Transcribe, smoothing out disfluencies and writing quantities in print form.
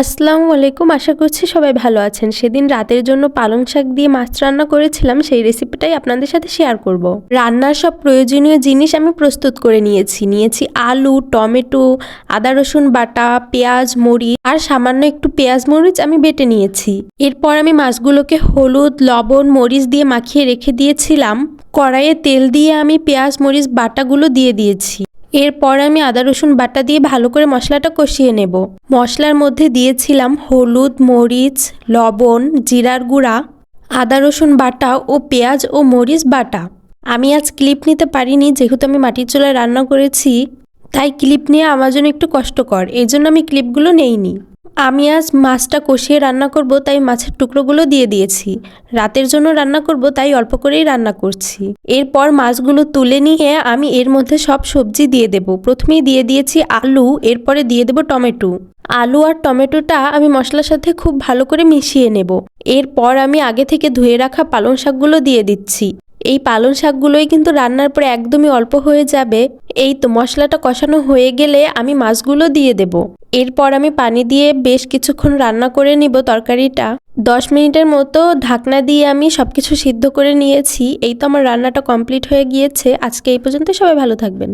আসসালামু আলাইকুম। আশা করছি সবাই ভালো আছেন। সেদিন রাতের জন্য পালং শাক দিয়ে মাছ রান্না করেছিলাম, সেই রেসিপিটাই আপনাদের সাথে শেয়ার করব। রান্নার সব প্রয়োজনীয় জিনিস আমি প্রস্তুত করে নিয়েছি আলু, টমেটো, আদা রসুন বাটা, পেঁয়াজ, মরিচ আর সামান্য একটু পেঁয়াজ মরিচ আমি বেটে নিয়েছি। এরপর আমি মাছগুলোকে হলুদ, লবণ, মরিচ দিয়ে মাখিয়ে রেখে দিয়েছিলাম। কড়াইয়ে তেল দিয়ে আমি পেঁয়াজ মরিচ বাটাগুলো দিয়ে দিয়েছি। এরপর আমি আদা রসুন বাটা দিয়ে ভালো করে মশলাটা কষিয়ে নেব। মশলার মধ্যে দিয়েছিলাম হলুদ, মরিচ, লবণ, জিরার গুঁড়া, আদা রসুন বাটা ও পেঁয়াজ ও মরিচ বাটা। আমি আজ ক্লিপ নিতে পারিনি, যেহেতু আমি মাটির চুলায় রান্না করেছি, তাই ক্লিপ নিয়ে আমার জন্য একটু কষ্টকর, এই জন্য আমি ক্লিপগুলো নেইনি। আমি আজ মাছটা কষিয়ে রান্না করব, তাই মাছের টুকরোগুলো দিয়ে দিয়েছি। রাতের জন্য রান্না করব, তাই অল্প করেই রান্না করছি। এরপর মাছগুলো তুলে নিয়ে আমি এর মধ্যে সব সবজি দিয়ে দেব। প্রথমেই দিয়ে দিয়েছি আলু, এরপরে দিয়ে দেব টমেটো। আলু আর টমেটোটা আমি মশলার সাথে খুব ভালো করে মিশিয়ে নেব। এরপর আমি আগে থেকে ধুয়ে রাখা পালং শাকগুলো দিয়ে দিচ্ছি। এই পালং শাকগুলোই কিন্তু রান্নার পরে একদমই অল্প হয়ে যাবে। এই তো মশলাটা কষানো হয়ে গেলে আমি মাছগুলো দিয়ে দেব। এরপর আমি পানি দিয়ে বেশ কিছুক্ষণ রান্না করে নিব তরকারিটা। 10 মিনিটের মতো ঢাকনা দিয়ে আমি সবকিছু সিদ্ধ করে নিয়েছি। এই তো আমার রান্নাটা কমপ্লিট হয়ে গিয়েছে। আজকে এই পর্যন্ত, সবাই ভালো থাকবেন।